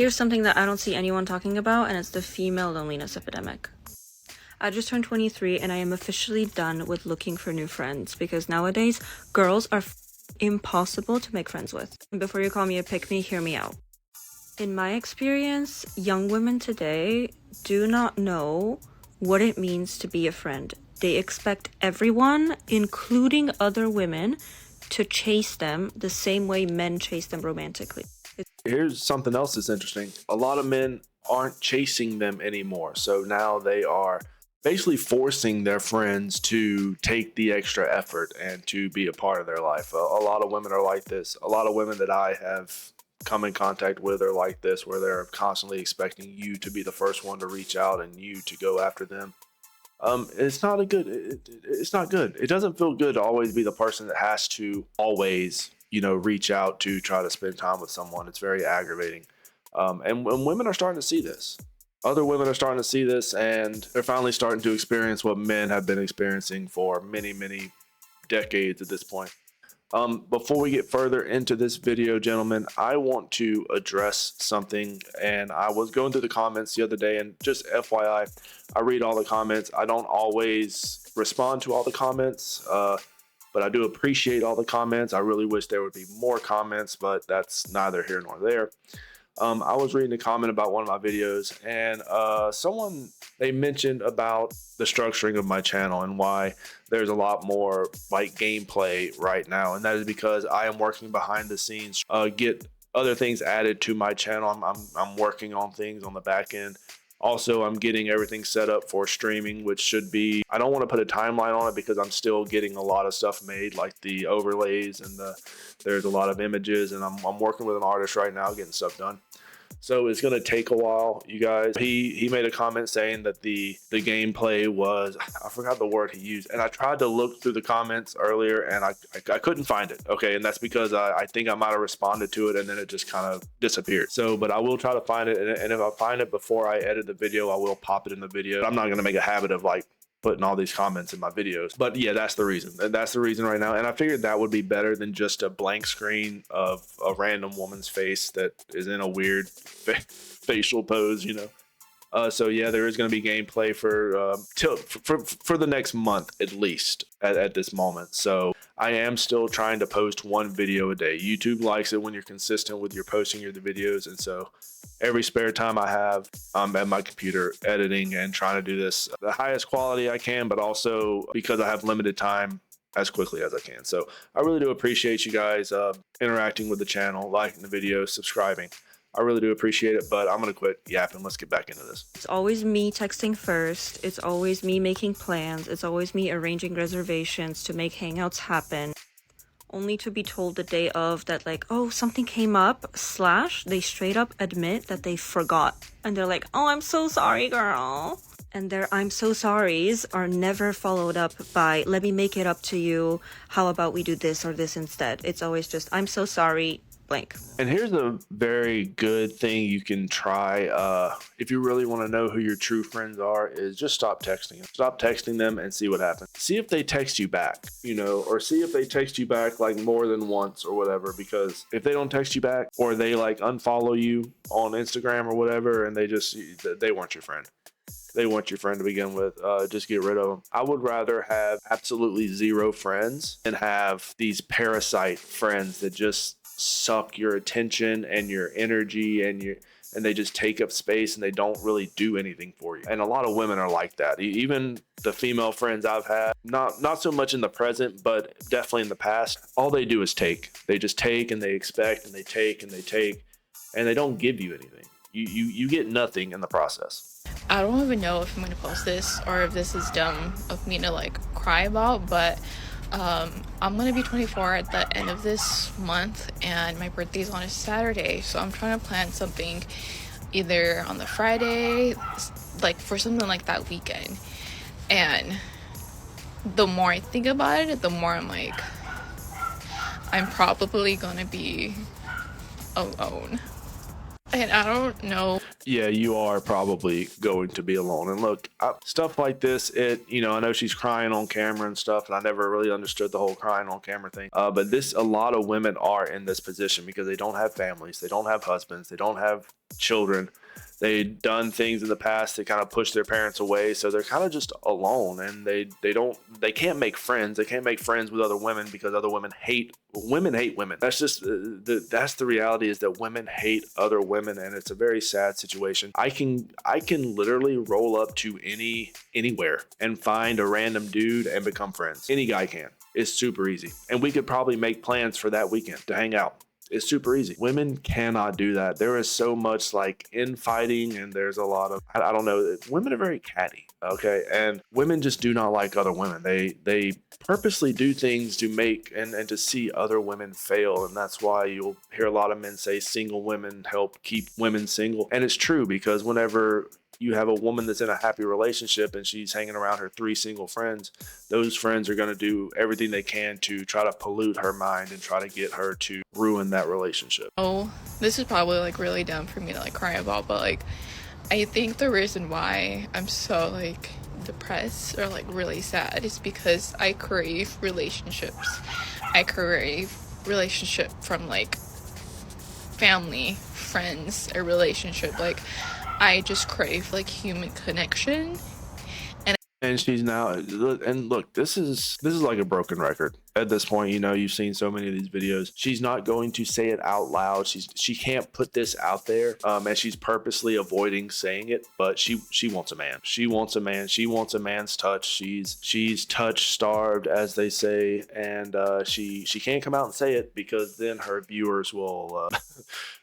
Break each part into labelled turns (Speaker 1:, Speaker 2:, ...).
Speaker 1: Here's something that I don't see anyone talking about, and it's the female loneliness epidemic. I just turned 23 and I am officially done with looking for new friends because nowadays girls are impossible to make friends with. Before you call me a pick-me, hear me out. In my experience, young women today do not know what it means to be a friend. They expect everyone, including other women, to chase them the same way men chase them romantically.
Speaker 2: Here's something else that's interesting. A lot of men aren't chasing them anymore. So now they are basically forcing their friends to take the extra effort and to be a part of their life. A lot of women are like this. A lot of women that I have come in contact with are like this, where they're constantly expecting you to be the first one to reach out and you to go after them. It's not it's not good. It doesn't feel good to always be the person that has to always, reach out to try to spend time with someone. It's very aggravating. And women are starting to see this. Other women are starting to see this, and they're finally starting to experience what men have been experiencing for many, many decades at this point. Before we get further into this video, gentlemen, I want to address something. And I was going through the comments the other day, and just FYI, I read all the comments. I don't always respond to all the comments, but I do appreciate all the comments. I really wish there would be more comments, but that's neither here nor there. I was reading a comment about one of my videos, and they mentioned about the structuring of my channel and why there's a lot more like gameplay right now, and that is because I am working behind the scenes, get other things added to my channel. I'm working on things on the back end. Also, I'm getting everything set up for streaming, which should be, I don't want to put a timeline on it because I'm still getting a lot of stuff made, like the overlays and there's a lot of images, and I'm working with an artist right now getting stuff done. So it's going to take a while, you guys. He made a comment saying that the gameplay was, I forgot the word he used, and I tried to look through the comments earlier and I couldn't find it. Okay, and that's because I think I might have responded to it and then it just kind of disappeared. So, but I will try to find it, and if I find it before I edit the video, I will pop it in the video. I'm not going to make a habit of like putting all these comments in my videos, but yeah, that's the reason. That's the reason right now. And I figured that would be better than just a blank screen of a random woman's face that is in a weird facial pose, So yeah, there is going to be gameplay for the next month at least at this moment. So I am still trying to post one video a day. YouTube likes it when you're consistent with your posting your videos, and so every spare time I have, I'm at my computer editing and trying to do this the highest quality I can, but also because I have limited time, as quickly as I can. So I really do appreciate you guys interacting with the channel, liking the videos, subscribing. I really do appreciate it, but I'm going to quit yapping. Let's get back into this.
Speaker 1: It's always me texting first. It's always me making plans. It's always me arranging reservations to make hangouts happen. Only to be told the day of that, like, oh, something came up, / they straight up admit that they forgot. And they're like, oh, I'm so sorry, girl. And their I'm so sorries are never followed up by, let me make it up to you. How about we do this or this instead? It's always just, I'm so sorry, blank.
Speaker 2: And here's a very good thing you can try if you really want to know who your true friends are, is just stop texting them. Stop texting them and see what happens. See if they text you back, or see if they text you back like more than once or whatever, because if they don't text you back or they like unfollow you on Instagram or whatever, and they weren't your friend. They weren't your friend to begin with. Just get rid of them. I would rather have absolutely zero friends than have these parasite friends that just suck your attention and your energy and they just take up space and they don't really do anything for you. And a lot of women are like that. Even the female friends I've had, not so much in the present, but definitely in the past, all they do is take. They just take and they expect and they take and they take, and they don't give you anything. You get nothing in the process.
Speaker 3: I don't even know if I'm gonna post this or if this is dumb of me to like cry about, but I'm gonna be 24 at the end of this month, and my birthday's on a Saturday, so I'm trying to plan something either on the Friday, like for something like that weekend. And the more I think about it, the more I'm like, I'm probably gonna be alone. And I don't know.
Speaker 2: Yeah, you are probably going to be alone. And look, stuff like this, I know she's crying on camera and stuff, and I never really understood the whole crying on camera thing. But a lot of women are in this position because they don't have families, they don't have husbands, they don't have children. They've done things in the past that kind of push their parents away, so they're kind of just alone, and they can't make friends. They can't make friends with other women because other women hate women. That's just that's the reality, is that women hate other women, and it's a very sad situation. I can literally roll up to anywhere and find a random dude and become friends. Any guy can. It's super easy, and we could probably make plans for that weekend to hang out. It's super easy. Women cannot do that. There is so much like infighting, and there's a lot of, I don't know. Women are very catty, okay, and women just do not like other women. They purposely do things to make and to see other women fail, and that's why you'll hear a lot of men say single women help keep women single, and it's true, because whenever you have a woman that's in a happy relationship and she's hanging around her 3 single friends, those friends are going to do everything they can to try to pollute her mind and try to get her to ruin that relationship.
Speaker 3: Oh, this is probably like really dumb for me to like cry about, but like I think the reason why I'm so like depressed or like really sad is because I crave relationships. I crave relationship from like family, friends, a relationship. Like I just crave like human connection.
Speaker 2: And she's now, and look, this is like a broken record at this point. You know, you've seen so many of these videos. She's not going to say it out loud. She can't put this out there, and she's purposely avoiding saying it. But she wants a man. She wants a man. She wants a man's touch. She's touch starved, as they say, and she can't come out and say it, because then her viewers will.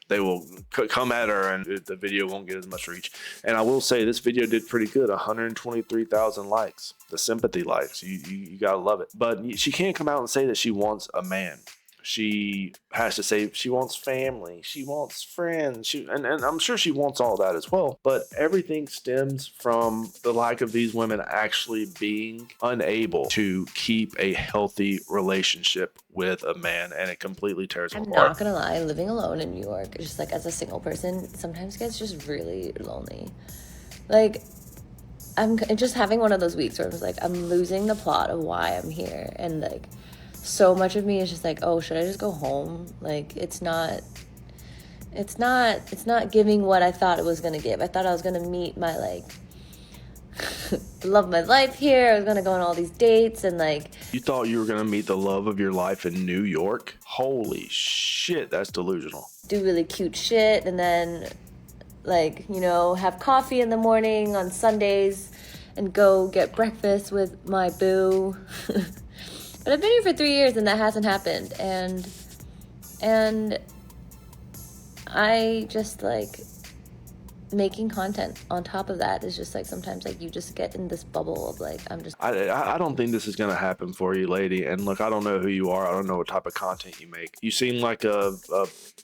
Speaker 2: They will come at her, and the video won't get as much reach. And I will say, this video did pretty good, 123,000 likes, the sympathy likes. You gotta love it. But she can't come out and say that she wants a man. She has to say she wants family, she wants friends, and I'm sure she wants all that as well. But everything stems from the lack of these women actually being unable to keep a healthy relationship with a man, and it completely tears them
Speaker 4: I'm
Speaker 2: apart.
Speaker 4: not gonna lie, living alone in New York, just like as a single person, sometimes gets just really lonely. Like, I'm just having one of those weeks where I was like, I'm losing the plot of why I'm here, and like, so much of me is just like, oh, should I just go home? Like, it's not giving what I thought it was gonna give. I thought I was gonna meet my like love of my life here. I was gonna go on all these dates, and like,
Speaker 2: You thought you were gonna meet the love of your life in New York? Holy shit, that's delusional.
Speaker 4: do really cute shit, and then like, you know, have coffee in the morning on Sundays and go get breakfast with my boo. But I've been here for 3 years and that hasn't happened, and I just like making content on top of that is just like, sometimes like you just get in this bubble of like,
Speaker 2: I don't think this is gonna happen for you, lady. And look, I don't know who you are. I don't know what type of content you make. You seem like a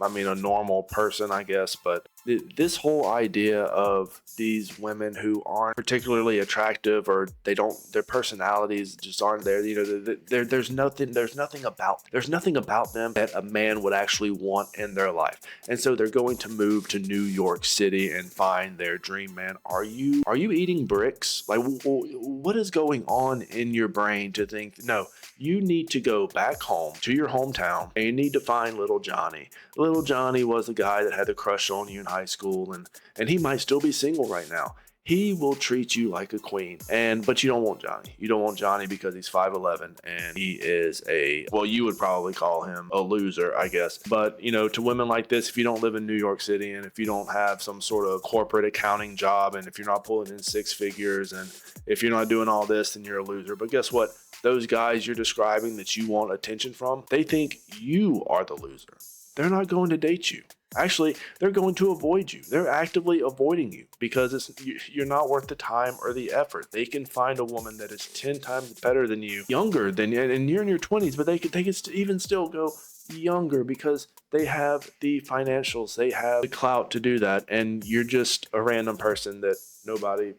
Speaker 2: normal person, I guess. But this whole idea of these women who aren't particularly attractive, or their personalities just aren't there. You know, there's nothing about them that a man would actually want in their life. And so they're going to move to New York City and find their dream man. Are you eating bricks? Like, what is going on in your brain to think, no, you need to go back home to your hometown and you need to find little Johnny. Little Johnny was the guy that had a crush on you in high school, and he might still be single right now. He will treat you like a queen. But you don't want Johnny. You don't want Johnny because he's 5'11", and he is you would probably call him a loser, I guess. But, you know, to women like this, if you don't live in New York City, and if you don't have some sort of corporate accounting job, and if you're not pulling in 6 figures, and if you're not doing all this, then you're a loser. But guess what? Those guys you're describing that you want attention from, they think you are the loser. They're not going to date you. Actually, they're going to avoid you. They're actively avoiding you because you're not worth the time or the effort. They can find a woman that is 10 times better than you, younger than you, and you're in your 20s, but they could even still go younger because they have the financials, they have the clout to do that, and you're just a random person that nobody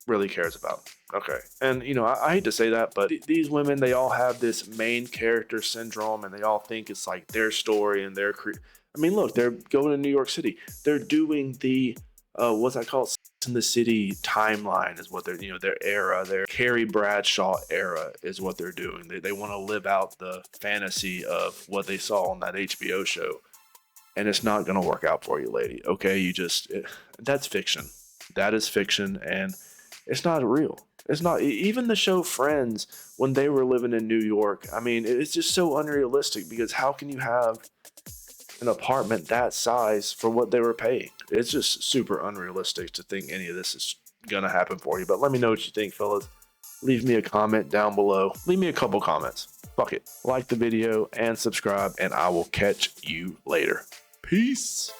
Speaker 2: really cares about. Okay. And, you know, I hate to say that, but these women, they all have this main character syndrome, and they all think it's like their story and their career. I mean, look, they're going to New York City. They're doing the, what's that called? In the City timeline is what they're, you know, their era, their Carrie Bradshaw era is what they're doing. They want to live out the fantasy of what they saw on that HBO show. and it's not going to work out for you, lady. Okay, that's fiction. That is fiction, and it's not real. It's not. Even the show Friends, when they were living in New York, I mean, it's just so unrealistic, because how can you have an apartment that size for what they were paying? It's just super unrealistic to think any of this is gonna happen for you. But let me know what you think, fellas. Leave me a comment down below. Leave me a couple comments. Fuck it. Like the video and subscribe, and I will catch you later. Peace.